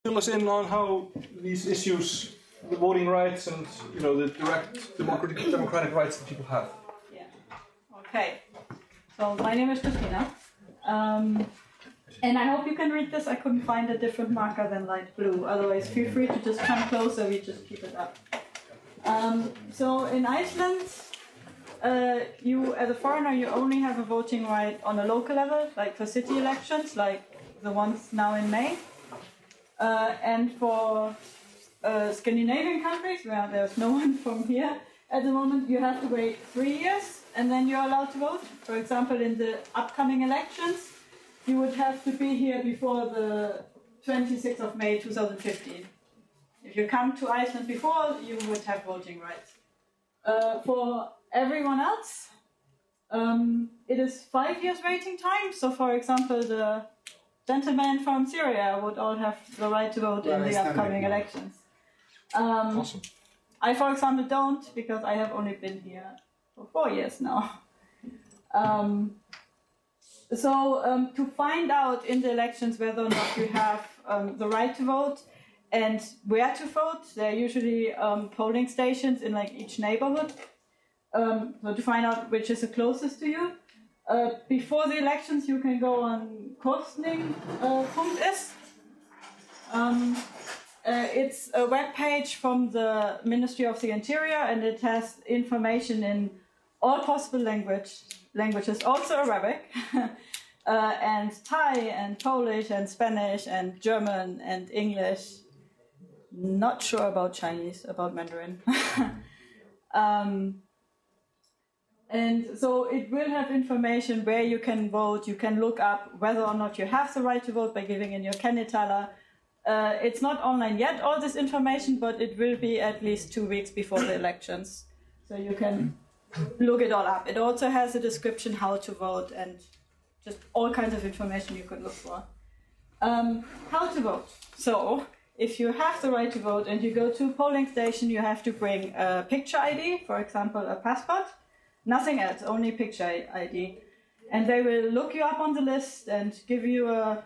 fill us in on how these issues, the voting rights and the direct democratic rights that people have. Yeah. Okay. So my name is Christina, and I hope you can read this. I couldn't find a different marker than light blue. Otherwise, feel free to just come closer. We just keep it up. So in Iceland, you as a foreigner, you only have a voting right on a local level, like for city elections, like the ones now in May. And for Scandinavian countries, where there's no one from here at the moment, you have to wait 3 years and then you're allowed to vote. For example, in the upcoming elections, you would have to be here before the 26th of May 2015. If you come to Iceland before, you would have voting rights. For everyone else, it is 5 years waiting time. So, for example, the gentlemen from Syria would all have the right to vote in the upcoming elections. Awesome. I, for example, don't, because I have only been here for 4 years now. To find out in the elections whether or not you have the right to vote and where to vote, there are usually polling stations in like each neighborhood. So to find out which is the closest to you. Before the elections, you can go on kostning.is. It's a web page from the Ministry of the Interior, and it has information in all possible languages, also Arabic, and Thai, and Polish, and Spanish, and German, and English. Not sure about Chinese, about Mandarin. And so it will have information where you can vote. You can look up whether or not you have the right to vote by giving in your kennitala. It's not online yet, all this information, but it will be at least 2 weeks before the elections. So you can look it all up. It also has a description how to vote and just all kinds of information you could look for. How to vote. So if you have the right to vote and you go to a polling station, you have to bring a picture ID, for example, a passport. Nothing else, only picture ID. And they will look you up on the list and give you a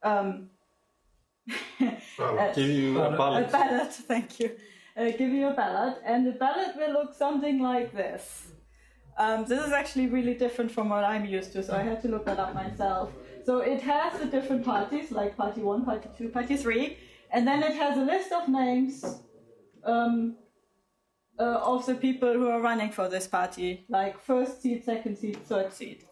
ballot. A ballot, thank you. Give you a ballot, and the ballot will look something like this. This is actually really different from what I'm used to, so I had to look that up myself. So it has the different parties, like Party 1, Party 2, Party 3, and then it has a list of names of the people who are running for this party, like first seat, second seat, third seat.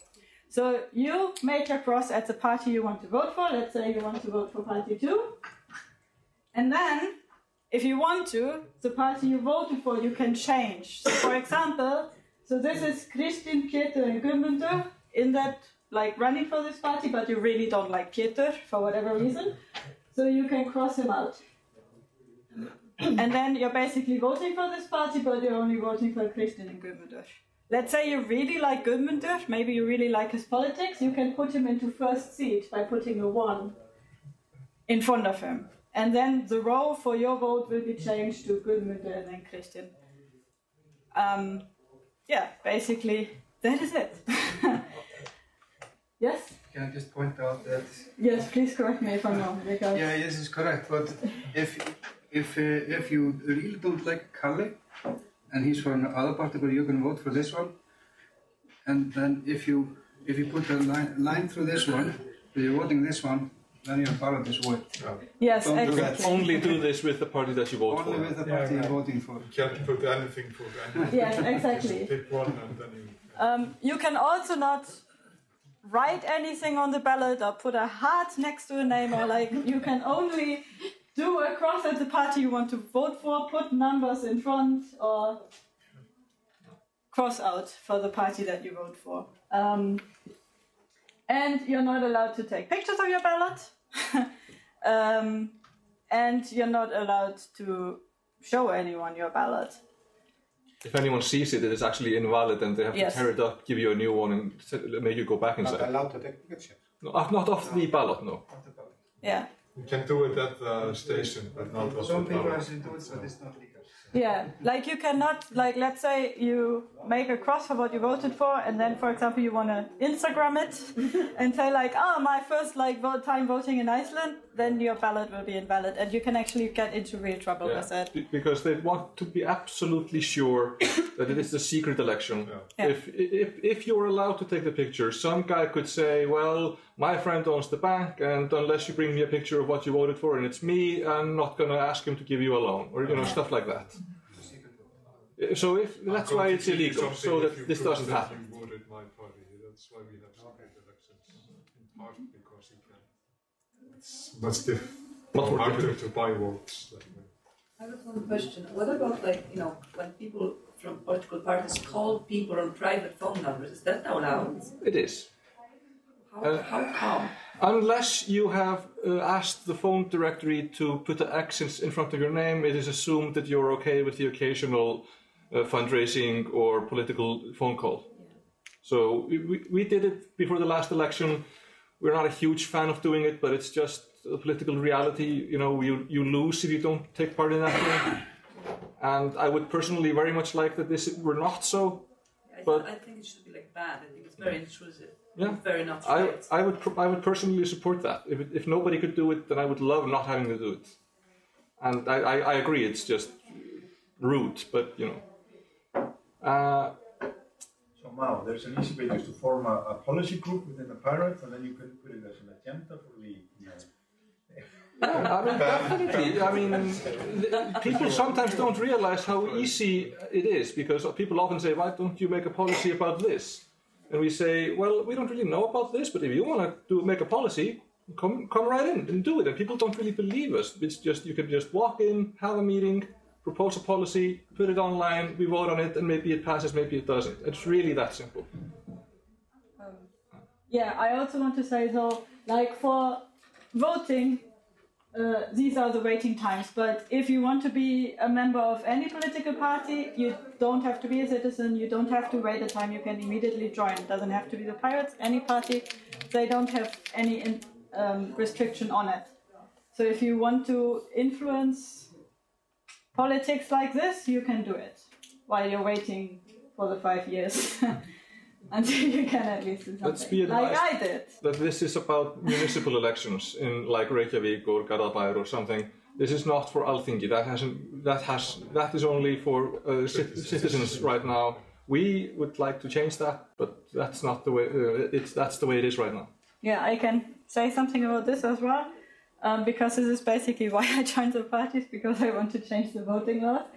So you make a cross at the party you want to vote for. Let's say you want to vote for Party 2. And then, if you want to, the party you voted for, you can change. So for example, so this is Kristin, Pieter, and Guðmundur in that, like, running for this party, but you really don't like Pieter for whatever reason. So you can cross him out. And then you're basically voting for this party, but you're only voting for Kristin and Guðmundur. Let's say you really like Guðmundur, maybe you really like his politics, you can put him into first seat by putting a 1 in front of him. And then the row for your vote will be changed to Guðmundur and then Kristin. Yeah, basically, that is it. Yes? Can I just point out that... Yes, please correct me if I'm wrong. Because... Yeah, yes, it's correct, but if you really don't like Kalle, and he's from another party, but you can vote for this one. And then if you put a line through this one, if you're voting this one, then your ballot is void. Yes, don't exactly. do that. Only do this with the party that you vote for. Only with the party you're voting for. You can't put anything for anything. Yes, exactly. Pick one and then you... You can also not write anything on the ballot or put a heart next to a name, or like you can only do a cross at the party you want to vote for, put numbers in front, or cross out for the party that you vote for. And you're not allowed to take pictures of your ballot. And you're not allowed to show anyone your ballot. If anyone sees it, it is actually invalid and they have to tear it up, give you a new one and make you go back inside. Not allowed to take pictures? No, not off the ballot, no. Yeah. You can do it at the station, but not off Some the people ballot. actually do it, but it's not legal. Yeah, like you cannot, like let's say you make a cross for what you voted for, and then, for example, you want to Instagram it and say like, oh, my first time voting in Iceland, then your ballot will be invalid, and you can actually get into real trouble with that. Because they want to be absolutely sure that it is a secret election. Yeah. If you're allowed to take the picture, some guy could say, well, my friend owns the bank, and unless you bring me a picture of what you voted for and it's me, I'm not going to ask him to give you a loan, or stuff like that. So that's why it's illegal, so that this doesn't happen. You voted my party. That's why we have secret elections. In part because you can. It's much harder to buy votes. I have one question. What about when people from political parties call people on private phone numbers? Is that allowed? It is. How come? Unless you have asked the phone directory to put the accents in front of your name, it is assumed that you're okay with the occasional fundraising or political phone call. So we did it before the last election. We're not a huge fan of doing it, but it's just a political reality. You lose if you don't take part in that game. And I would personally very much like that this were not so. I think it should be banned. I think it's very intrusive. Yeah, very not right. I would personally support that. If nobody could do it, then I would love not having to do it. And I agree, it's just rude, but So Mao, there's an easy way just to form a policy group within the Pirates, and then you can put it as an agenda for the. Definitely. People sometimes don't realize how easy it is, because people often say, why don't you make a policy about this? And we say, well, we don't really know about this, but if you want to make a policy, come right in and do it. And people don't really believe us. It's just, you can just walk in, have a meeting, propose a policy, put it online, we vote on it, and maybe it passes, maybe it doesn't. It's really that simple. I also want to say, though, for voting, these are the waiting times, but if you want to be a member of any political party, you don't have to be a citizen, you don't have to wait a time, you can immediately join. It doesn't have to be the Pirates, any party, they don't have any restriction on it. So if you want to influence politics like this, you can do it, while you're waiting for the 5 years. Until you can at least do something. Let's be advised I did. That this is about municipal elections in Reykjavik or Garðabær or something. This is not for Alþingi. That is only for citizens right now. We would like to change that, but that's not the way. That's the way it is right now. Yeah, I can say something about this as well, because this is basically why I joined the parties, because I want to change the voting laws.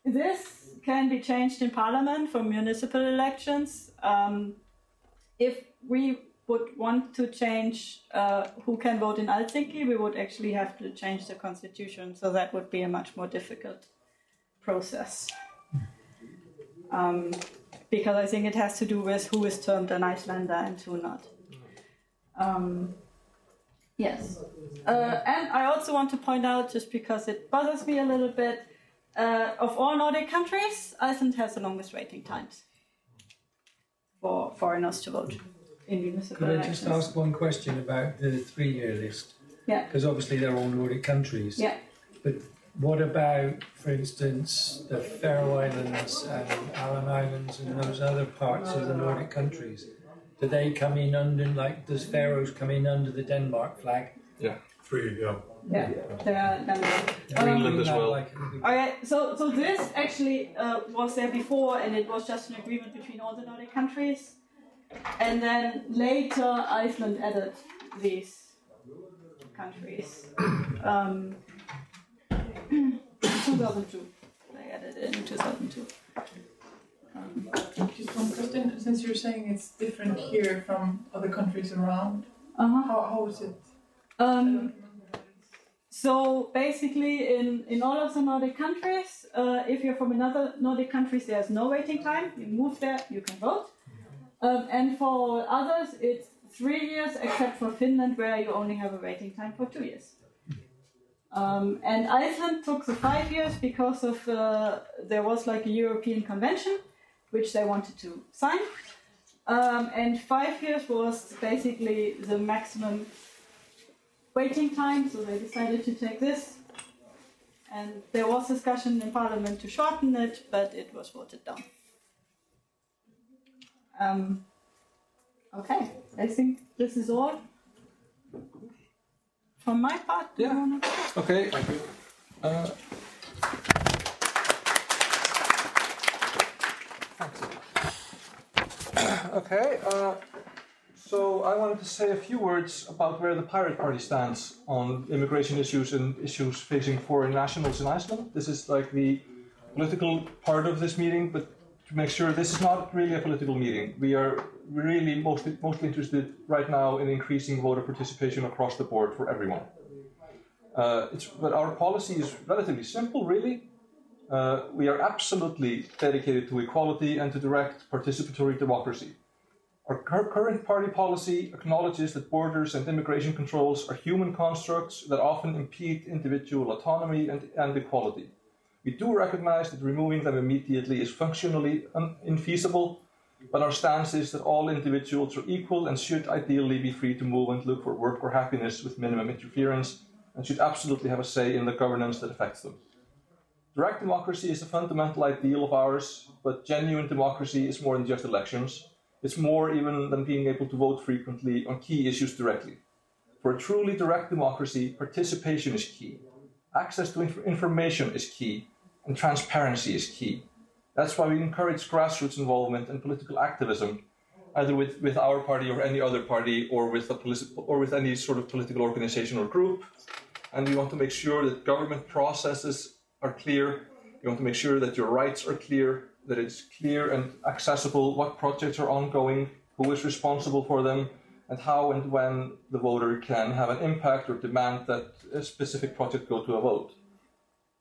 This can be changed in Parliament for municipal elections. If we would want to change who can vote in Alþingi, we would actually have to change the constitution, so that would be a much more difficult process. Because I think it has to do with who is termed an Icelander and who not. Yes. And I also want to point out, just because it bothers me a little bit, of all Nordic countries, Iceland has the longest waiting times for foreigners to vote in municipal elections. Could I just ask one question about the 3-year list? Yeah. Because obviously they're all Nordic countries. Yeah. But what about, for instance, the Faroe Islands and Allen Islands and those other parts of the Nordic countries? Do they come in under, does Faroes come in under the Denmark flag? Yeah. 3, yeah. Yeah, they are Greenland as well. Okay, so this actually was there before, and it was just an agreement between all the Nordic countries, and then later Iceland added these countries. 2002, they added it in 2002. Just one question, since you're saying it's different here from other countries around, how is it? So basically, in all of the Nordic countries, if you're from another Nordic countries, there's no waiting time. You move there, you can vote. And for others, it's 3 years, except for Finland, where you only have a waiting time for 2 years. And Iceland took the 5 years because of there was a European convention, which they wanted to sign. And 5 years was basically the maximum waiting time, so they decided to take this. And there was discussion in Parliament to shorten it, but it was voted down. Okay, I think this is all from my part. Yeah. Okay. Thank you. Okay. So I wanted to say a few words about where the Pirate Party stands on immigration issues and issues facing foreign nationals in Iceland. This is like the political part of this meeting, but to make sure this is not really a political meeting. We are really mostly interested right now in increasing voter participation across the board for everyone. But our policy is relatively simple, really. We are absolutely dedicated to equality and to direct participatory democracy. Our current party policy acknowledges that borders and immigration controls are human constructs that often impede individual autonomy and equality. We do recognize that removing them immediately is functionally infeasible, but our stance is that all individuals are equal and should ideally be free to move and look for work or happiness with minimum interference, and should absolutely have a say in the governance that affects them. Direct democracy is a fundamental ideal of ours, but genuine democracy is more than just elections. It's more even than being able to vote frequently on key issues directly. For a truly direct democracy, participation is key. Access to information is key, and transparency is key. That's why we encourage grassroots involvement and political activism, either with our party or any other party, or with any sort of political organization or group. And we want to make sure that government processes are clear. We want to make sure that your rights are clear, that it's clear and accessible what projects are ongoing, who is responsible for them, and how and when the voter can have an impact or demand that a specific project go to a vote.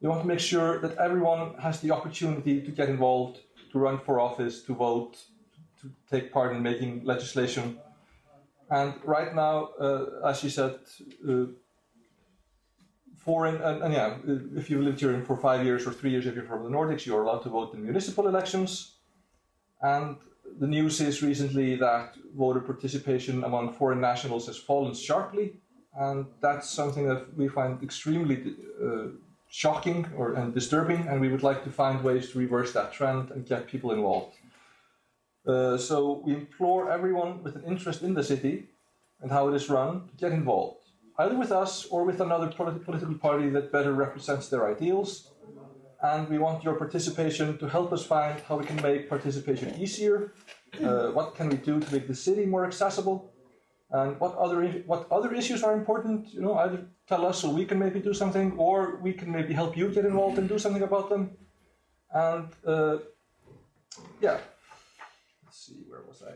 We want to make sure that everyone has the opportunity to get involved, to run for office, to vote, to take part in making legislation. And right now, as you said, if you've lived here for 5 years or 3 years, if you're from the Nordics, you're allowed to vote in municipal elections. And the news is recently that voter participation among foreign nationals has fallen sharply, and that's something that we find extremely shocking and disturbing, and we would like to find ways to reverse that trend and get people involved. So we implore everyone with an interest in the city and how it is run to get involved, either with us or with another political party that better represents their ideals. And we want your participation to help us find how we can make participation easier, what can we do to make the city more accessible, and what other issues are important. Either tell us so we can maybe do something, or we can maybe help you get involved and do something about them. And let's see, where was I?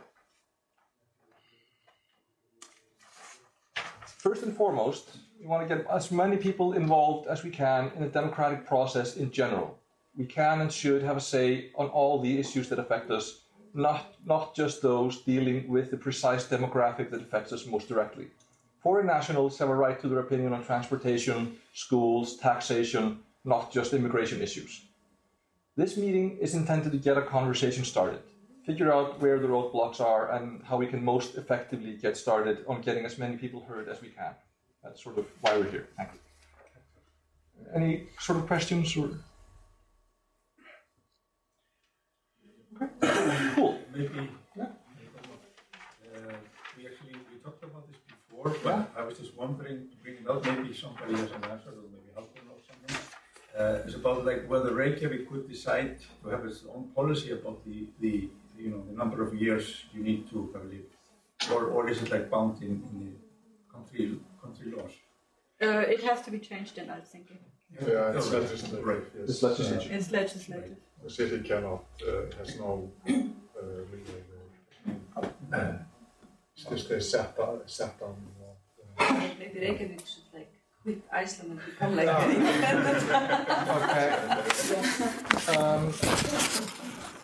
First and foremost, we want to get as many people involved as we can in the democratic process in general. We can and should have a say on all the issues that affect us, not just those dealing with the precise demographic that affects us most directly. Foreign nationals have a right to their opinion on transportation, schools, taxation, not just immigration issues. This meeting is intended to get a conversation started, figure out where the roadblocks are and how we can most effectively get started on getting as many people heard as we can. That's sort of why we're here. Thank you. Any sort of questions? Or? Okay. Cool. Maybe. Yeah. We talked about this before, but I was just wondering, bringing out maybe somebody has an answer or maybe helpful or something. It's about whether Reykjavik could decide to have its own policy about the number of years you need to have lived, or is it bound in the country laws? It has to be changed in, I was thinking. Yeah, it's legislative. Right. Yes. It's legislative. It's legislative. The city cannot, has no leeway. It's just a set on. Maybe Reykjavik should quit Iceland and become like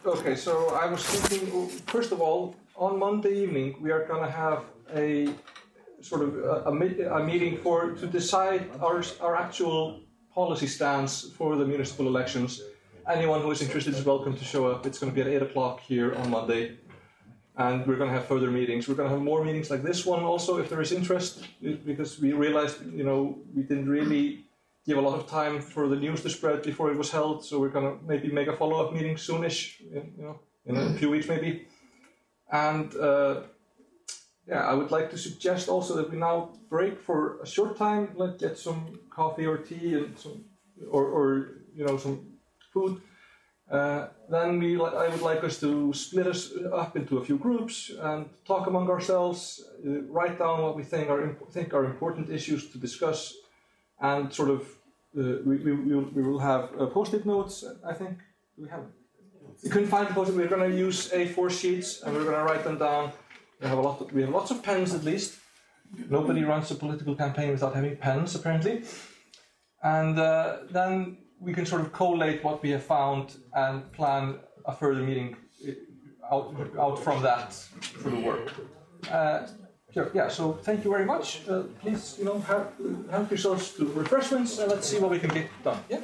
Okay, so I was thinking, first of all, on Monday evening, we are going to have a sort of a meeting to decide our actual policy stance for the municipal elections. Anyone who is interested is welcome to show up. It's going to be at 8 o'clock here on Monday. And we're going to have further meetings. We're going to have more meetings like this one also, if there is interest, because we realized, we didn't really give a lot of time for the news to spread before it was held. So we're gonna maybe make a follow-up meeting soonish, in a few weeks maybe. And yeah, I would like to suggest also that we now break for a short time, like get some coffee or tea and some, or some food. Then I would like us to split us up into a few groups and talk among ourselves, write down what we think are important issues to discuss, and sort of we will have post-it notes. I think we have. We couldn't find the post-it. We're going to use A4 sheets and we're going to write them down. We have lots of pens at least. Nobody runs a political campaign without having pens, apparently. And then we can sort of collate what we have found and plan a further meeting out from that for the work. Yeah, so thank you very much. Please, help yourselves to refreshments and let's see what we can get done. Yeah.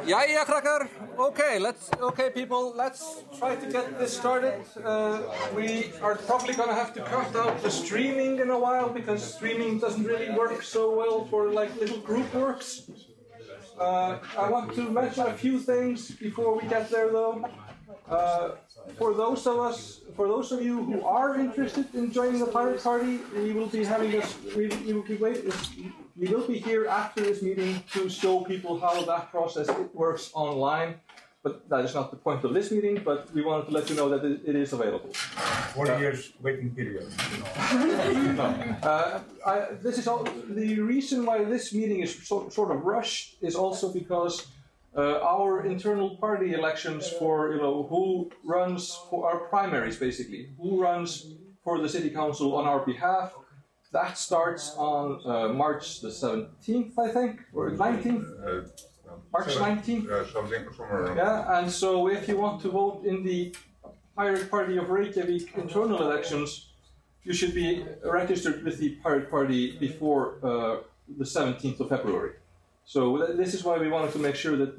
Yeah, krakkar. Okay, people. Let's try to get this started. We are probably gonna have to cut out the streaming in a while because streaming doesn't really work so well for like little group works. I want to mention a few things before we get there, though. For those of you who are interested in joining the Pirate Party, we will be having this. We will be here after this meeting to show people how that process works online. But that is not the point of this meeting. But we wanted to let you know that it is available. 4 years waiting period. This is all. The reason why this meeting is sort of rushed is also because our internal party elections for who runs for our primaries, basically who runs for the city council on our behalf. That starts on March the 17th, I think, or 19th. March 19th. Something somewhere around. Yeah, and so if you want to vote in the Pirate Party of Reykjavik internal elections, you should be registered with the Pirate Party before the 17th of February. So this is why we wanted to make sure that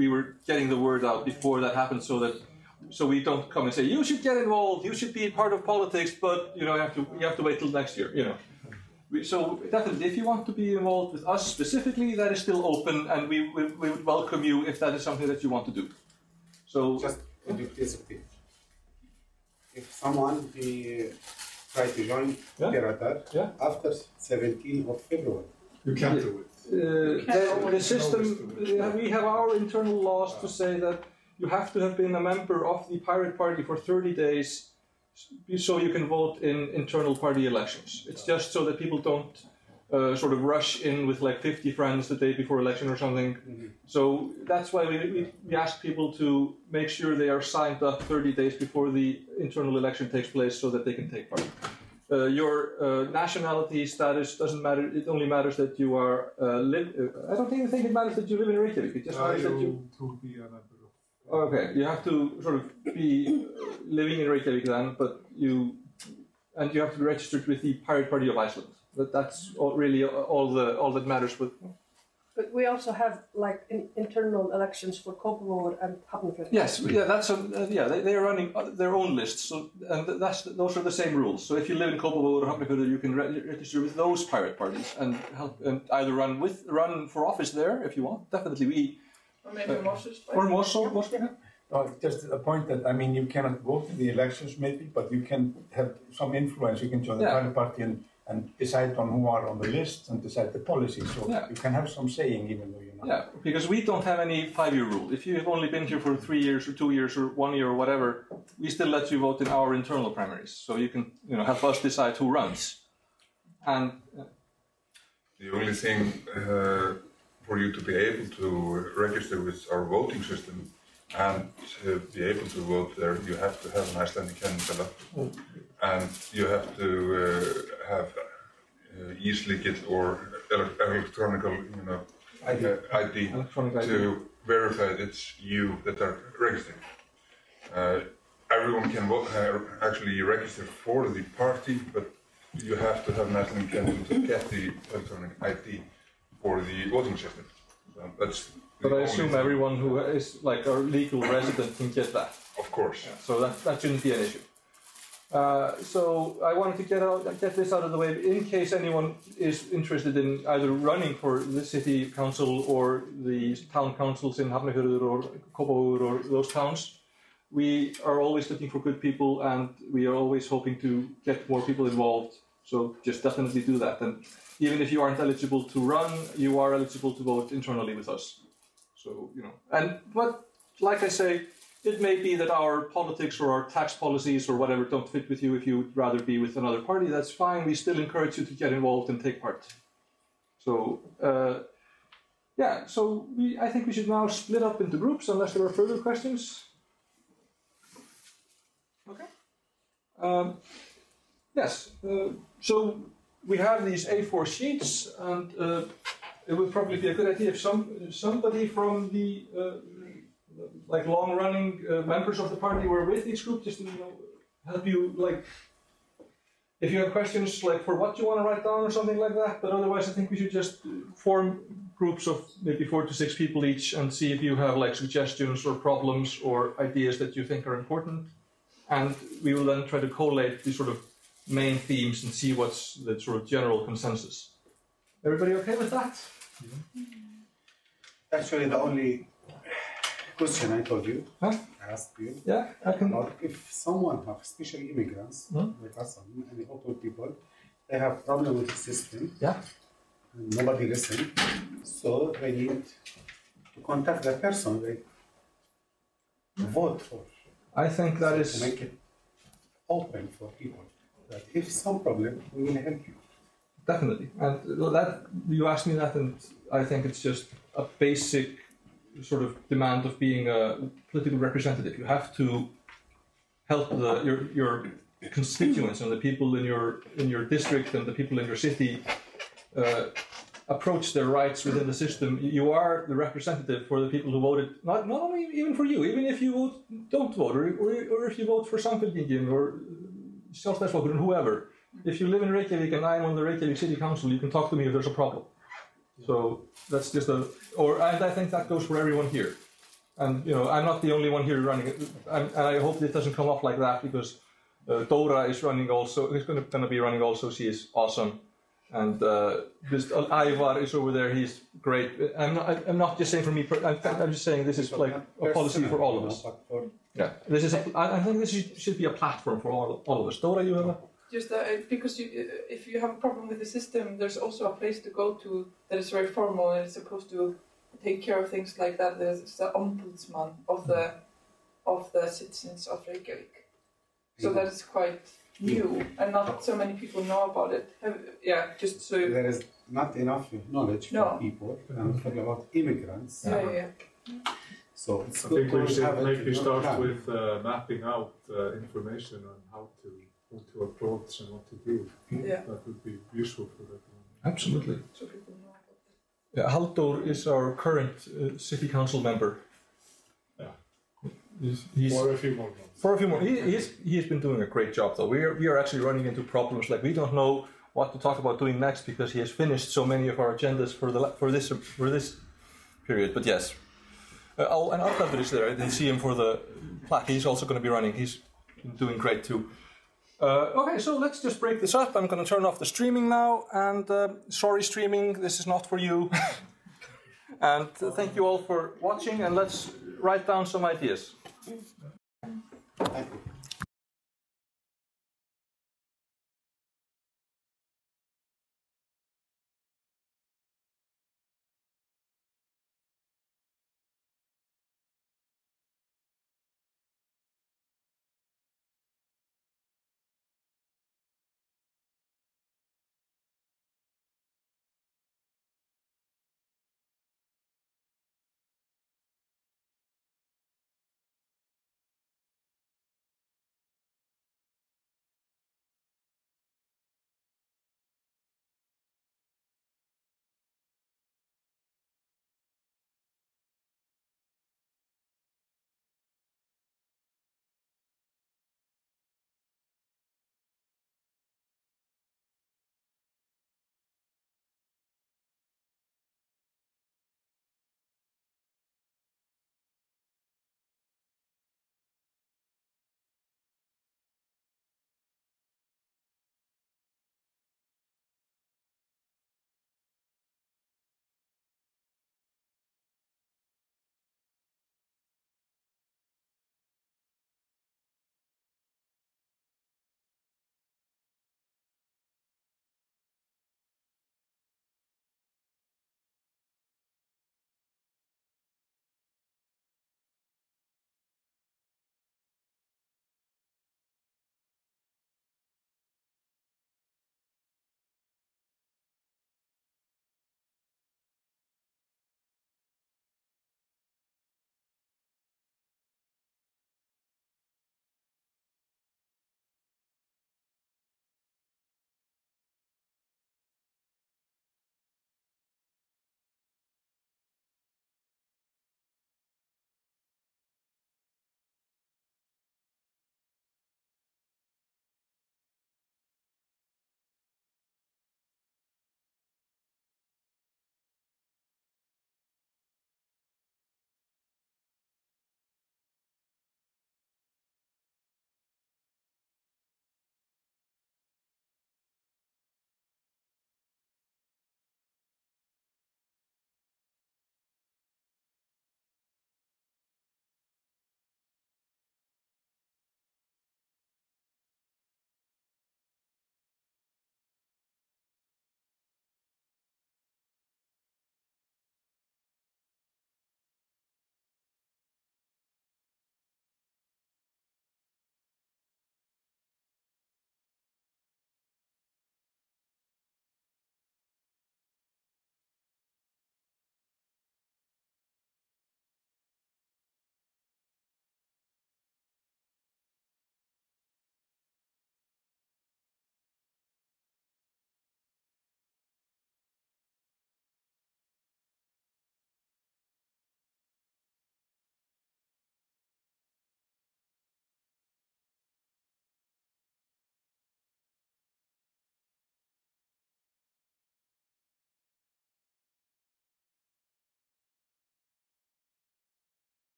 we were getting the word out before that happened, so we don't come and say you should get involved, you should be part of politics, but you have to wait till next year. So definitely, if you want to be involved with us specifically, that is still open, and we would welcome you if that is something that you want to do. So just could you please repeat? If someone try to join Píratar after 17th of February, you can't do it. The system, we have our internal laws to say that you have to have been a member of the Pirate Party for 30 days so you can vote in internal party elections. It's just so that people don't sort of rush in with like 50 friends the day before election or something. Mm-hmm. So that's why we ask people to make sure they are signed up 30 days before the internal election takes place so that they can take part. Your nationality status doesn't matter. It only matters that you are I don't even think it matters that you live in Reykjavik. It just matters that you be a member of. Okay, you have to sort of be living in Reykjavik then, but you have to be registered with the Pirate Party of Iceland. That's really all that matters with. But we also have like internal elections for Kópavogur and Hafnarfjörður. Yes, yeah, they are running their own lists, so and those are the same rules. So if you live in Kópavogur or Hafnarfjörður, you can register with those pirate parties and either run for office there if you want. Definitely or maybe Moscow. Just a point that you cannot vote in the elections maybe, but you can have some influence. You can join the Pirate Party and decide on who are on the list and decide the policy. So you can have some saying even though you're not. Yeah, because we don't have any 5-year rule. If you have only been here for 3 years or 2 years or 1 year or whatever, we still let you vote in our internal primaries. So you can help us decide who runs. And the only thing for you to be able to register with our voting system and be able to vote there, you have to have an Icelandic calendar, and you have to have e-slicket or electronic ID to verify that it's you that are registered. Everyone can vote, actually register for the party, but you have to have an Icelandic calendar to get the electronic ID for the voting system. So that's. But I assume everyone who is like a legal resident can get that. Of course. Yeah, so that shouldn't be an issue. So I wanted to get this out of the way in case anyone is interested in either running for the city council or the town councils in Hafnarfjörður or Kópavogur or those towns. We are always looking for good people and we are always hoping to get more people involved. So just definitely do that. And even if you aren't eligible to run, you are eligible to vote internally with us. So, but like I say, it may be that our politics or our tax policies or whatever don't fit with you. If you would rather be with another party, that's fine. We still encourage you to get involved and take part. So, I think we should now split up into groups unless there are further questions. Okay. Yes. So we have these A4 sheets and it would probably be a good idea if somebody from the long-running members of the party were with each group, just to help you. Like, if you have questions like for what you want to write down or something like that. But otherwise, I think we should just form groups of maybe 4 to 6 people each and see if you have like suggestions or problems or ideas that you think are important. And we will then try to collate these sort of main themes and see what's the sort of general consensus. Everybody okay with that? Actually, the only question I told you, I asked you, about if someone have, especially immigrants, like us and local people, they have problem with the system. And nobody listen, so they need to contact the person they vote for. I think that is to make it open for people. That if some problem, we will help you. Definitely, and that you asked me that, and I think it's just a basic sort of demand of being a political representative. You have to help your constituents and the people in your district and the people in your city approach their rights within the system. You are the representative for the people who voted, not only even for you, even if you don't vote, or if you vote for Samfylkingin or Sjálfstæðisflokkur and whoever. If you live in Reykjavik and I'm on the Reykjavik City Council, you can talk to me if there's a problem. So that's just and I think that goes for everyone here. And I'm not the only one here running it, and I hope it doesn't come off like that, because Dora is running also. Is going to be running also. She is awesome. And this Ivar is over there. He's great. I'm not just saying for me. I'm just saying this is like a policy for all of us. Yeah, this is. I think this should be a platform for all of us. Dora, you have a. Just because if you have a problem with the system, there's also a place to go to that is very formal and is supposed to take care of things like that. There's the ombudsman of the citizens of Reykjavik. So that is quite new, and not so many people know about it. Just so there is not enough knowledge for people. I'm talking about immigrants. So it's good. I think we should maybe start with mapping out information on how to approach and what to do. That would be useful for everyone. Absolutely. So people know about it. Halldór is our current city council member. He's, for a few more months. For a few more. He's been doing a great job, though. We are actually running into problems like we don't know what to talk about doing next, because he has finished so many of our agendas for this period. But yes, and Arnaldur is there. I didn't see him for the plaque. He's also going to be running. He's been doing great too. Okay, so let's just break this up. I'm going to turn off the streaming now. And sorry, streaming, this is not for you. And thank you all for watching. And let's write down some ideas. Thank you.